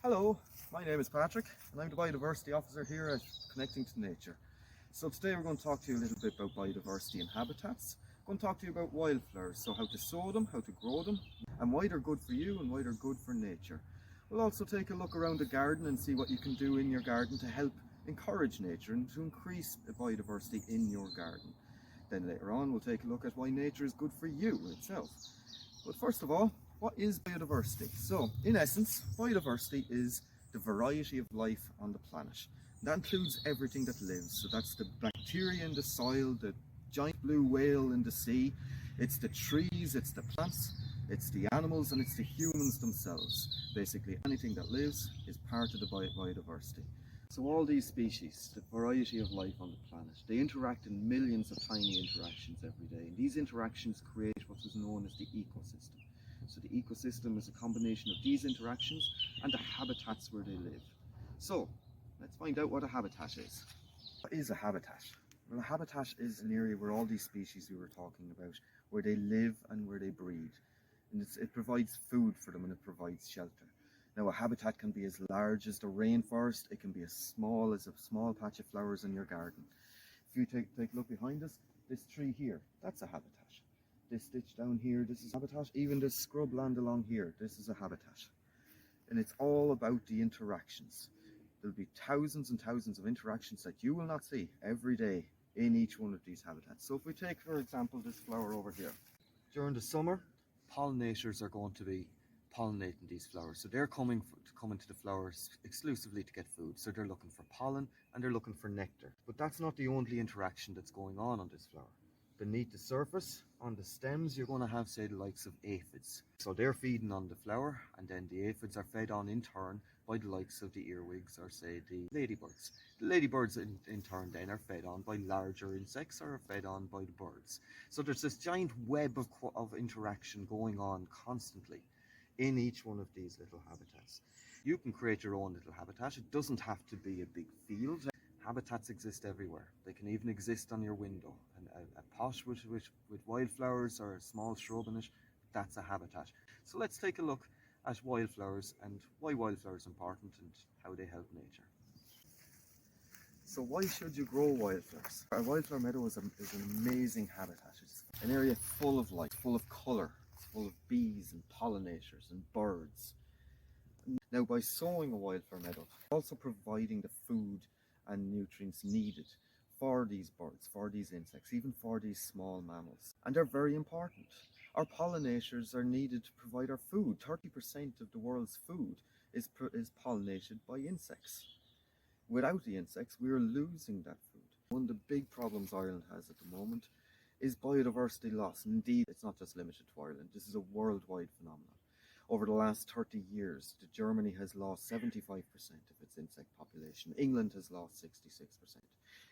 Hello, my name is Patrick and I'm the Biodiversity Officer here at Connecting to Nature. So today we're going to talk to you a little bit about biodiversity and habitats. I'm going to talk to you about wildflowers, so how to sow them, how to grow them, and why they're good for you and why they're good for nature. We'll also take a look around the garden and see what you can do in your garden to help encourage nature and to increase biodiversity in your garden. Then later on we'll take a look at why nature is good for you itself. But first of all, what is biodiversity? So, in essence, biodiversity is the variety of life on the planet. That includes everything that lives. So that's the bacteria in the soil, the giant blue whale in the sea, it's the trees, it's the plants, it's the animals, and it's the humans themselves. Basically, anything that lives is part of the biodiversity. So all these species, the variety of life on the planet, they interact in millions of tiny interactions every day. And these interactions create what is known as the ecosystem. So the ecosystem is a combination of these interactions and the habitats where they live. So let's find out what a habitat is. What is a habitat? Well, a habitat is an area where all these species we were talking about, where they live and where they breed. And it provides food for them and it provides shelter. Now a habitat can be as large as the rainforest, it can be as small as a small patch of flowers in your garden. If you take a look behind us, this tree here, that's a habitat. This ditch down here, this is habitat. Even this scrub land along here, this is a habitat. And it's all about the interactions. There'll be thousands and thousands of interactions that you will not see every day in each one of these habitats. So if we take, for example, this flower over here. During the summer, pollinators are going to be pollinating these flowers. So they're coming to the flowers exclusively to get food. So they're looking for pollen and they're looking for nectar. But that's not the only interaction that's going on this flower. Beneath the surface, on the stems, you're going to have, say, the likes of aphids. So they're feeding on the flower, and then the aphids are fed on in turn by the likes of the earwigs or, say, the ladybirds. The ladybirds in turn then are fed on by larger insects or are fed on by the birds. So there's this giant web of interaction going on constantly in each one of these little habitats. You can create your own little habitat. It doesn't have to be a big field. Habitats exist everywhere. They can even exist on your window. A pot with wildflowers or a small shrub in it, that's a habitat. So let's take a look at wildflowers and why wildflowers are important and how they help nature. So why should you grow wildflowers? A wildflower meadow is an amazing habitat. It's an area full of life, full of colour, full of bees and pollinators and birds. Now by sowing a wildflower meadow, also providing the food and nutrients needed for these birds, for these insects, even for these small mammals. And they're very important. Our pollinators are needed to provide our food. 30% of the world's food is pollinated by insects. Without the insects, we are losing that food. One of the big problems Ireland has at the moment is biodiversity loss. Indeed, it's not just limited to Ireland. This is a worldwide phenomenon. Over the last 30 years, Germany has lost 75% of its insect population. England has lost 66%.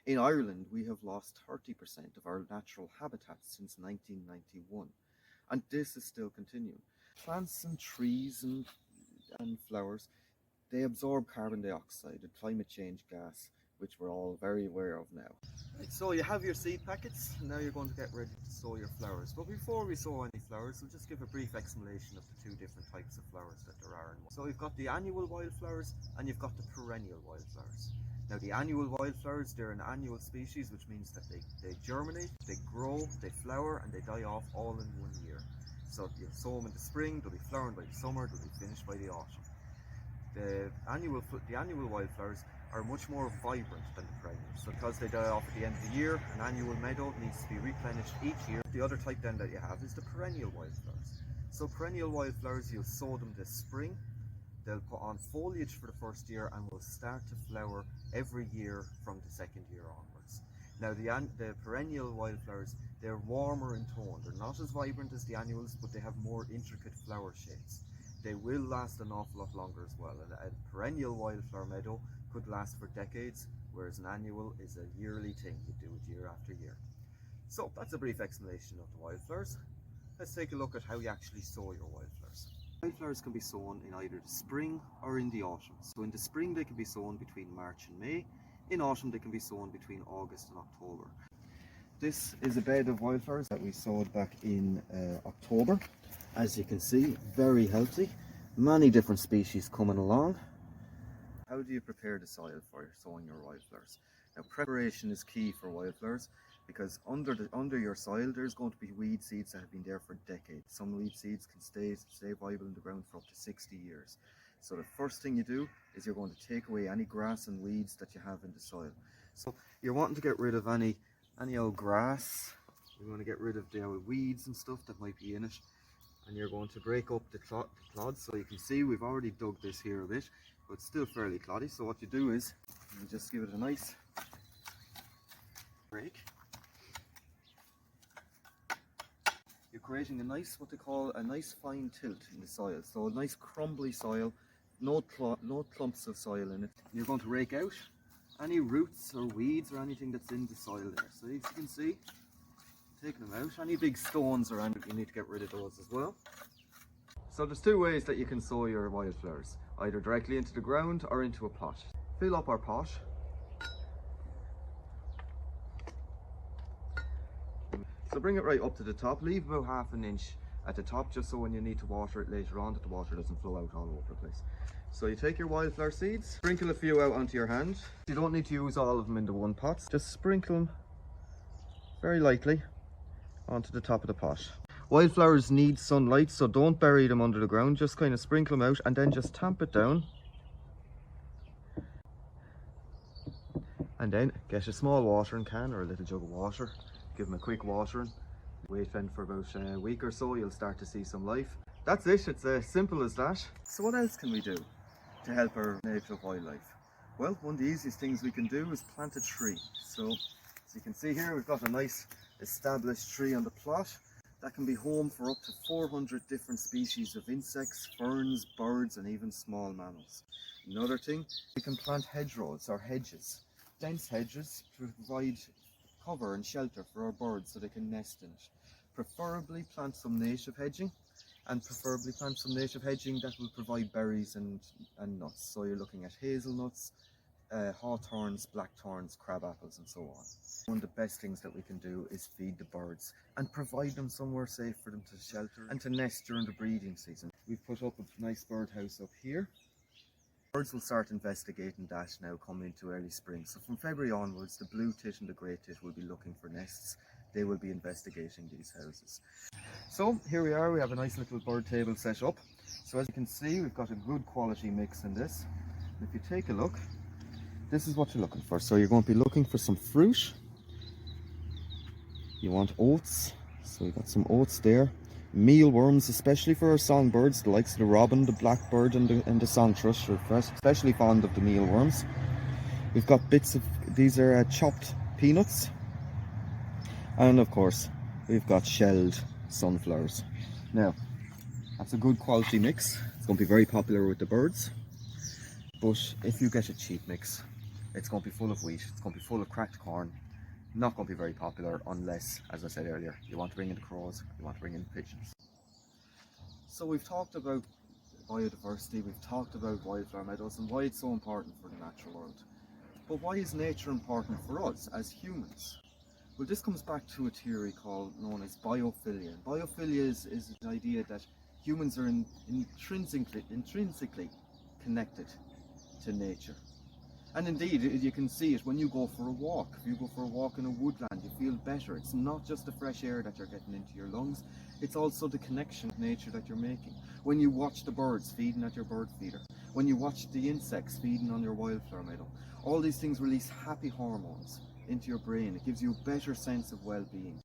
In Ireland, we have lost 30% of our natural habitats since 1991. And this is still continuing. Plants and trees and flowers, they absorb carbon dioxide, a climate change gas, which we're all very aware of now. Right, so you have your seed packets, and now you're going to get ready to sow your flowers. But before we sow any flowers, we'll just give a brief explanation of the two different types of flowers that there are. So you've got the annual wildflowers and you've got the perennial wildflowers. Now the annual wildflowers, they're an annual species, which means that they germinate, they grow, they flower, and they die off all in 1 year. So you'll sow them in the spring, they'll be flowering by the summer, they'll be finished by the autumn. The annual wildflowers are much more vibrant than the perennials. So because they die off at the end of the year, an annual meadow needs to be replenished each year. The other type then that you have is the perennial wildflowers. So perennial wildflowers, you'll sow them this spring. They'll put on foliage for the first year and will start to flower every year from the second year onwards. Now the perennial wildflowers, they're warmer in tone. They're not as vibrant as the annuals, but they have more intricate flower shapes. They will last an awful lot longer as well. A perennial wildflower meadow could last for decades, whereas an annual is a yearly thing. You do it year after year. So that's a brief explanation of the wildflowers. Let's take a look at how you actually sow your wildflowers. Wildflowers can be sown in either the spring or in the autumn. So in the spring they can be sown between March and May. In autumn they can be sown between August and October. This is a bed of wildflowers that we sowed back in October. As you can see, very healthy. Many different species coming along. How do you prepare the soil for sowing your wildflowers? Now, preparation is key for wildflowers, because under your soil there's going to be weed seeds that have been there for decades. Some weed seeds can stay viable in the ground for up to 60 years. So the first thing you do is you're going to take away any grass and weeds that you have in the soil. So you're wanting to get rid of any old grass. You're going to get rid of the old weeds and stuff that might be in it, and you're going to break up the clods. So you can see we've already dug this here a bit, but it's still fairly cloddy. So what you do is you just give it a nice break. You're creating a nice, what they call a nice fine tilt in the soil. So a nice crumbly soil, no clumps of soil in it. You're going to rake out any roots or weeds or anything that's in the soil there. So as you can see, taking them out. Any big stones around it, you need to get rid of those as well. So there's two ways that you can sow your wildflowers, either directly into the ground or into a pot. Fill up our pot. So bring it right up to the top, leave about half an inch at the top, just so when you need to water it later on that the water doesn't flow out all over the place. So you take your wildflower seeds, sprinkle a few out onto your hand. You don't need to use all of them in the one pot, just sprinkle them very lightly onto the top of the pot. Wildflowers need sunlight, so don't bury them under the ground, just kind of sprinkle them out and then just tamp it down. And then get a small watering can or a little jug of water, give them a quick watering. Wait then for about a week or so, you'll start to see some life. That's it, it's as simple as that. So what else can we do to help our native wildlife? Well, one of the easiest things we can do is plant a tree. So as you can see here, we've got a nice established tree on the plot that can be home for up to 400 different species of insects, ferns, birds and even small mammals. Another thing, we can plant hedgerows or hedges, dense hedges, to provide cover and shelter for our birds so they can nest in it. Preferably plant some native hedging, and preferably plant some native hedging that will provide berries and nuts. So you're looking at hazelnuts, hawthorns, blackthorns, crab apples and so on. One of the best things that we can do is feed the birds and provide them somewhere safe for them to shelter and to nest during the breeding season. We've put up a nice birdhouse up here. Birds will start investigating that now coming into early spring. So from February onwards, the blue tit and the grey tit will be looking for nests. They will be investigating these houses. So here we are, we have a nice little bird table set up. So as you can see, we've got a good quality mix in this. And if you take a look, this is what you're looking for. So you're going to be looking for some fruit. You want oats, so we've got some oats there. Mealworms, especially for our songbirds, the likes of the robin, the blackbird and the song thrush are especially fond of the mealworms. We've got bits of, these are chopped peanuts. And of course, we've got shelled sunflowers. Now, that's a good quality mix. It's going to be very popular with the birds. But if you get a cheap mix, it's going to be full of wheat, it's going to be full of cracked corn. Not going to be very popular unless, as I said earlier, you want to bring in the crows, you want to bring in the pigeons. So we've talked about biodiversity, we've talked about wildflower meadows and why it's so important for the natural world. But why is nature important for us as humans? Well, this comes back to a theory known as biophilia. Biophilia is an idea that humans are intrinsically connected to nature. And indeed, you can see it when you go for a walk. If you go for a walk in a woodland, you feel better. It's not just the fresh air that you're getting into your lungs, it's also the connection to nature that you're making. When you watch the birds feeding at your bird feeder, when you watch the insects feeding on your wildflower meadow, all these things release happy hormones into your brain. It gives you a better sense of well-being.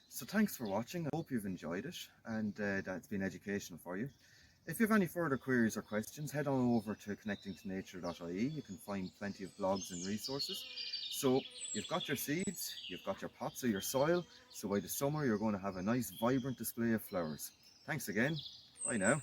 So thanks for watching. I hope you've enjoyed it and that's been educational for you. If you have any further queries or questions, head on over to connectingtonature.ie. You can find plenty of blogs and resources. So you've got your seeds, you've got your pots or your soil, so by the summer you're going to have a nice vibrant display of flowers. Thanks again. Bye now.